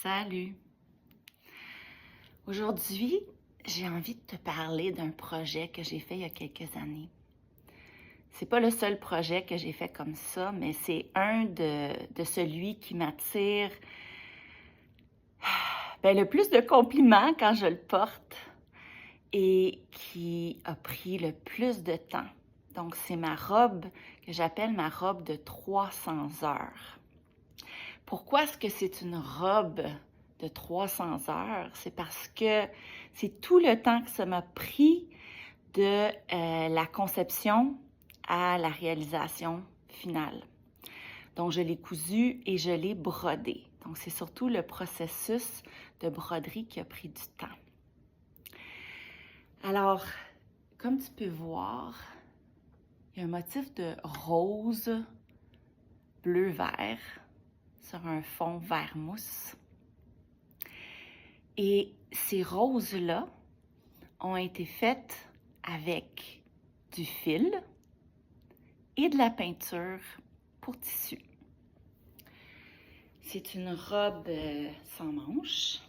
Salut! Aujourd'hui, j'ai envie de te parler d'un projet que j'ai fait il y a quelques années. C'est pas le seul projet que j'ai fait comme ça, mais c'est un de celui qui m'attire le plus de compliments quand je le porte et qui a pris le plus de temps. Donc, c'est ma robe que j'appelle ma robe de 300 heures. Pourquoi est-ce que c'est une robe de 300 heures? C'est parce que c'est tout le temps que ça m'a pris de la conception à la réalisation finale. Donc, je l'ai cousu et je l'ai brodé. Donc, c'est surtout le processus de broderie qui a pris du temps. Alors, comme tu peux voir, il y a un motif de rose, bleu-vert sur un fond vert mousse. Et ces roses-là ont été faites avec du fil et de la peinture pour tissu. C'est une robe sans manches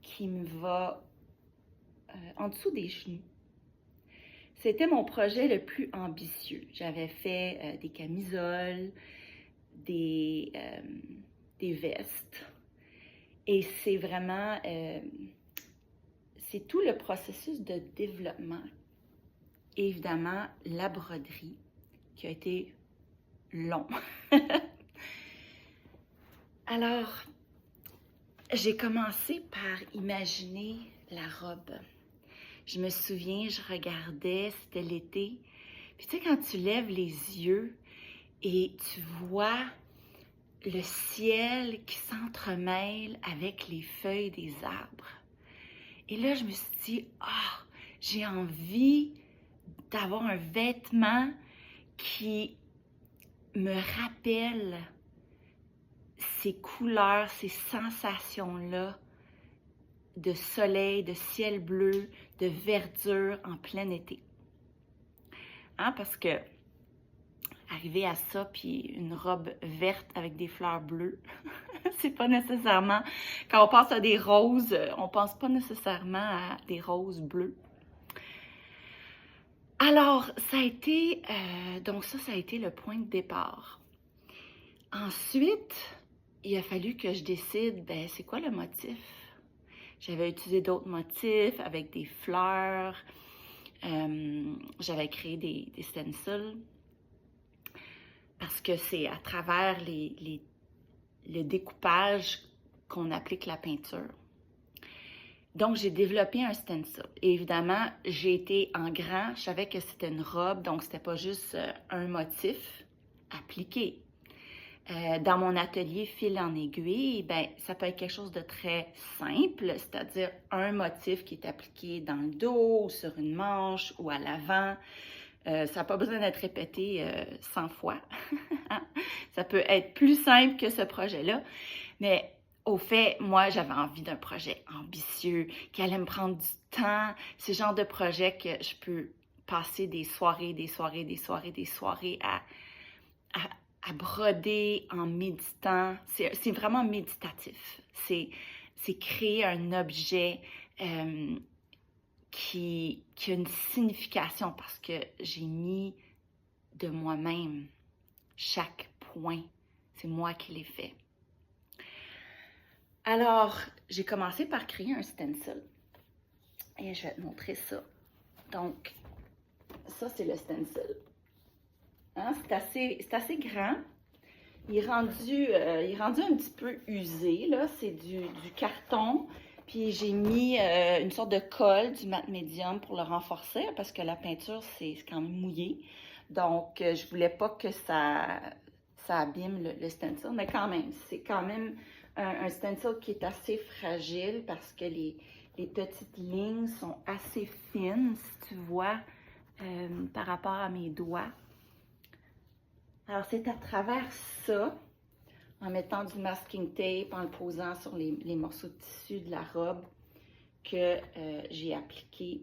qui me va en dessous des genoux. C'était mon projet le plus ambitieux. J'avais fait des camisoles, des vestes. Et c'est vraiment, c'est tout le processus de développement. Et évidemment, la broderie qui a été long. Alors, j'ai commencé par imaginer la robe. Je me souviens, je regardais, c'était l'été. Puis tu sais, quand tu lèves les yeux et tu vois le ciel qui s'entremêle avec les feuilles des arbres. Et là, je me suis dit, j'ai envie d'avoir un vêtement qui me rappelle ces couleurs, ces sensations-là de soleil, de ciel bleu, de verdure en plein été. Parce que arriver à ça, puis une robe verte avec des fleurs bleues, c'est pas nécessairement... Quand on pense à des roses, on pense pas nécessairement à des roses bleues. Alors, ça a été... ça a été le point de départ. Ensuite, il a fallu que je décide, c'est quoi le motif? J'avais utilisé d'autres motifs avec des fleurs. J'avais créé des stencils. Parce que c'est à travers le découpage qu'on applique la peinture. Donc, j'ai développé un stencil. Et évidemment, j'ai été en grand. Je savais que c'était une robe, donc c'était pas juste un motif appliqué. Dans mon atelier fil en aiguille, ça peut être quelque chose de très simple, c'est-à-dire un motif qui est appliqué dans le dos, ou sur une manche, ou à l'avant. Ça n'a pas besoin d'être répété 100 fois. Ça peut être plus simple que ce projet-là. Mais au fait, moi, j'avais envie d'un projet ambitieux, qui allait me prendre du temps. C'est le genre de projet que je peux passer des soirées à broder en méditant. C'est vraiment méditatif. C'est créer un objet qui a une signification parce que j'ai mis de moi-même chaque point. C'est moi qui l'ai fait. Alors, j'ai commencé par créer un stencil. Et je vais te montrer ça. Donc, ça, c'est le stencil. C'est assez grand. Il est rendu un petit peu usé, là. C'est du carton. Puis j'ai mis une sorte de colle, du mat médium pour le renforcer parce que la peinture, c'est quand même mouillé. Donc, je voulais pas que ça abîme le stencil, mais quand même, c'est quand même un stencil qui est assez fragile parce que les petites lignes sont assez fines, si tu vois, par rapport à mes doigts. Alors, c'est à travers ça, en mettant du masking tape, en le posant sur les morceaux de tissu de la robe, que j'ai appliqué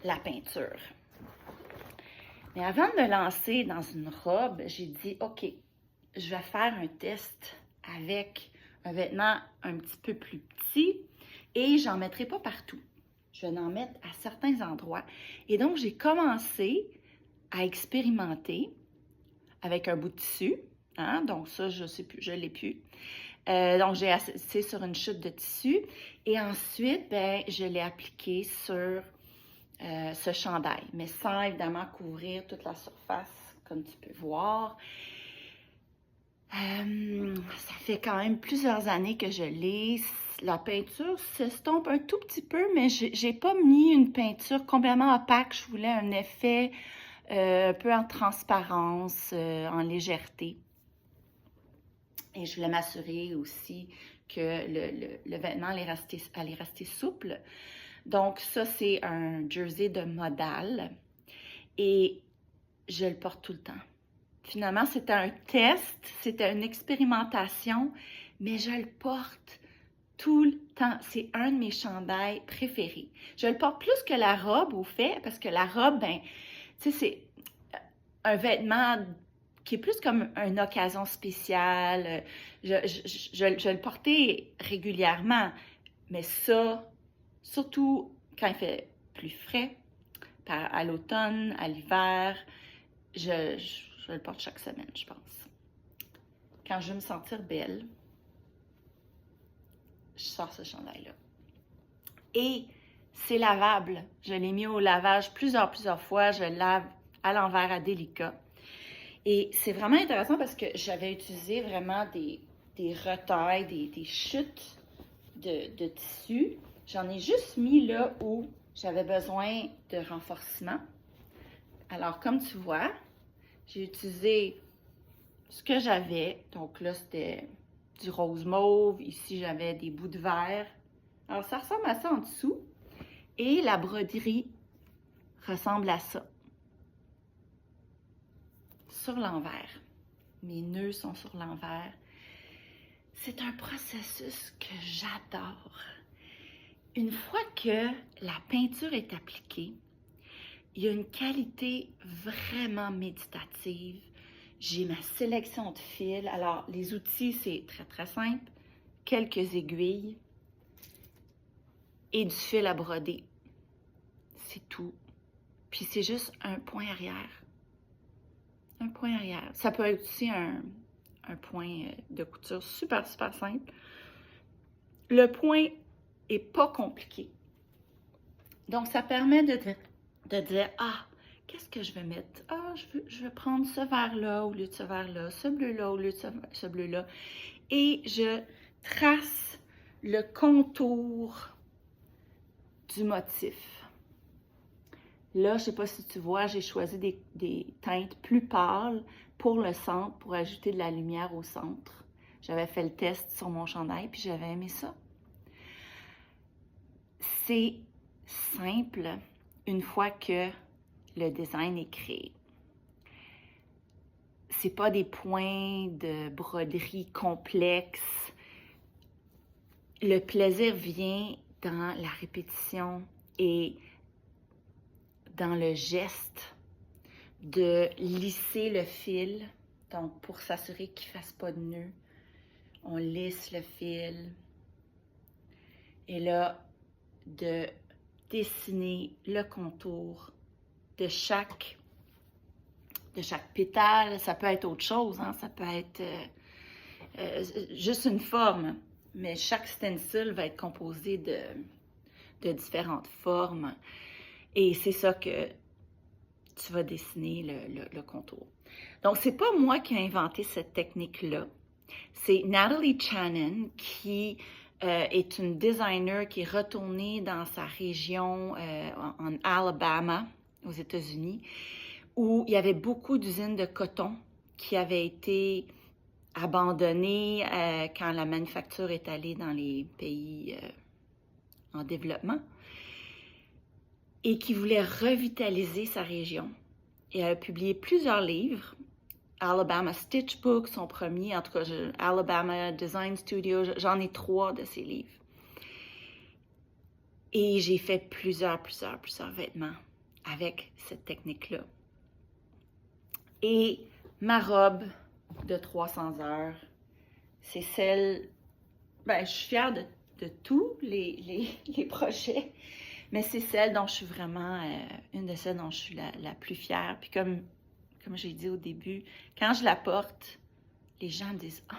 la peinture. Mais avant de me lancer dans une robe, j'ai dit, OK, je vais faire un test avec un vêtement un petit peu plus petit et j'en mettrai pas partout. Je vais en mettre à certains endroits. Et donc, j'ai commencé à expérimenter avec un bout de tissu. Hein? Donc ça, je sais plus, je l'ai plus. Donc, j'ai assisté sur une chute de tissu. Et ensuite, ben, je l'ai appliqué sur ce chandail, mais sans évidemment couvrir toute la surface, comme tu peux voir. Ça fait quand même plusieurs années que je l'ai. La peinture s'estompe un tout petit peu, mais j'ai pas mis une peinture complètement opaque. Je voulais un effet un peu en transparence, en légèreté. Et je voulais m'assurer aussi que le vêtement allait rester souple. Donc ça, c'est un jersey de modal et je le porte tout le temps. Finalement, c'était un test, c'était une expérimentation, mais je le porte tout le temps. C'est un de mes chandails préférés. Je le porte plus que la robe, au fait, parce que la robe, ben, tu sais, c'est un vêtement qui est plus comme une occasion spéciale. Je le portais régulièrement, mais ça, surtout quand il fait plus frais, à l'automne, à l'hiver, je le porte chaque semaine, je pense. Quand je veux me sentir belle, je sors ce chandail-là. Et c'est lavable. Je l'ai mis au lavage plusieurs fois. Je le lave à l'envers, à délicat. Et c'est vraiment intéressant parce que j'avais utilisé vraiment des retailles, des chutes de tissu. J'en ai juste mis là où j'avais besoin de renforcement. Alors, comme tu vois, j'ai utilisé ce que j'avais. Donc là, c'était du rose mauve. Ici, j'avais des bouts de verre. Alors, ça ressemble à ça en dessous. Et la broderie ressemble à ça. Sur l'envers. Mes nœuds sont sur l'envers. C'est un processus que j'adore. Une fois que la peinture est appliquée, il y a une qualité vraiment méditative. J'ai ma sélection de fils. Alors, les outils, c'est très simple. Quelques aiguilles et du fil à broder. C'est tout. Puis c'est juste un point arrière. Un point arrière. Ça peut être aussi un point de couture super simple. Le point est pas compliqué. Donc, ça permet de dire, ah, qu'est-ce que je vais mettre? Ah, je vais prendre ce vert-là au lieu de ce vert-là, ce bleu-là au lieu de ce bleu-là. Et je trace le contour du motif. Là, je ne sais pas si tu vois, j'ai choisi des teintes plus pâles pour le centre, pour ajouter de la lumière au centre. J'avais fait le test sur mon chandail, puis j'avais aimé ça. C'est simple une fois que le design est créé. C'est pas des points de broderie complexes. Le plaisir vient dans la répétition et dans le geste de lisser le fil. Donc, pour s'assurer qu'il ne fasse pas de nœud, on lisse le fil. Et là, de dessiner le contour de chaque pétale. Ça peut être autre chose, hein? Ça peut être juste une forme. Mais chaque stencil va être composé de différentes formes. Et c'est ça que tu vas dessiner le contour. Donc, c'est pas moi qui ai inventé cette technique-là. C'est Natalie Chanin qui est une designer qui est retournée dans sa région en Alabama, aux États-Unis, où il y avait beaucoup d'usines de coton qui avaient été abandonnées quand la manufacture est allée dans les pays en développement et qui voulait revitaliser sa région. Et elle a publié plusieurs livres. Alabama Stitch Book, son premier, en tout cas, Alabama Design Studio, j'en ai 3 de ces livres. Et j'ai fait plusieurs vêtements avec cette technique-là. Et ma robe de 300 heures. C'est celle, ben, je suis fière de tous les projets, mais c'est celle dont je suis vraiment, une de celles dont je suis la plus fière. Puis comme j'ai dit au début, quand je la porte, les gens me disent « Ah! »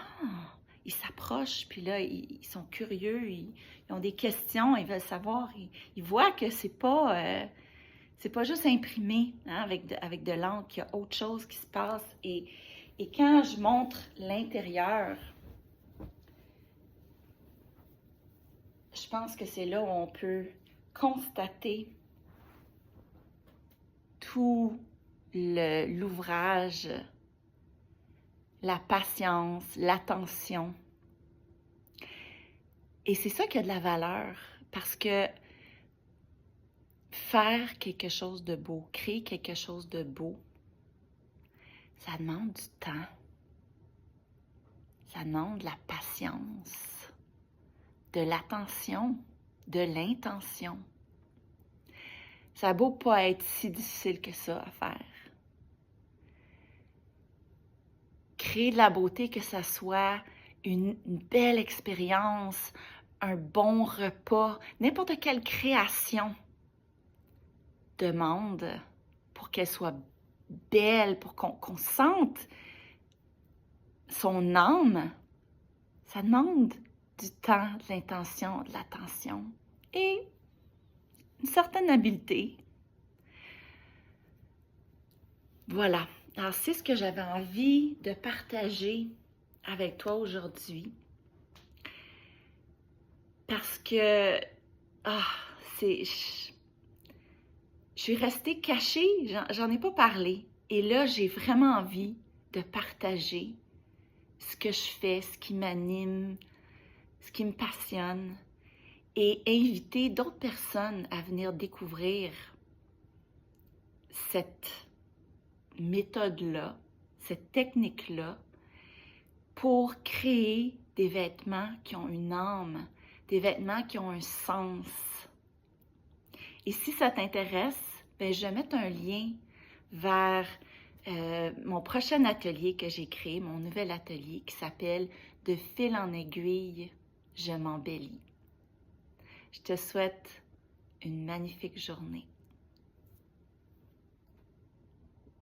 Ils s'approchent, puis là, ils sont curieux, ils ont des questions, ils veulent savoir. Ils voient que c'est pas juste imprimé hein, avec de l'encre, qu'il y a autre chose qui se passe. Et quand je montre l'intérieur, je pense que c'est là où on peut constater tout l'ouvrage, la patience, l'attention. Et c'est ça qui a de la valeur, parce que faire quelque chose de beau, créer quelque chose de beau, ça demande du temps. Ça demande de la patience, de l'attention, de l'intention. Ça a beau pas être si difficile que ça à faire. Créer de la beauté, que ça soit une belle expérience, un bon repas, n'importe quelle création demande pour qu'elle soit belle, pour qu'on sente son âme, ça demande du temps, de l'intention, de l'attention et une certaine habileté. Voilà. Alors, c'est ce que j'avais envie de partager avec toi aujourd'hui. Parce que, je suis restée cachée, j'en ai pas parlé. Et là, j'ai vraiment envie de partager ce que je fais, ce qui m'anime, ce qui me passionne, et inviter d'autres personnes à venir découvrir cette méthode-là, cette technique-là, pour créer des vêtements qui ont une âme, des vêtements qui ont un sens. Et si ça t'intéresse, ben, je vais mettre un lien vers mon prochain atelier que j'ai créé, mon nouvel atelier qui s'appelle « De fil en aiguille, je m'embellis ». Je te souhaite une magnifique journée.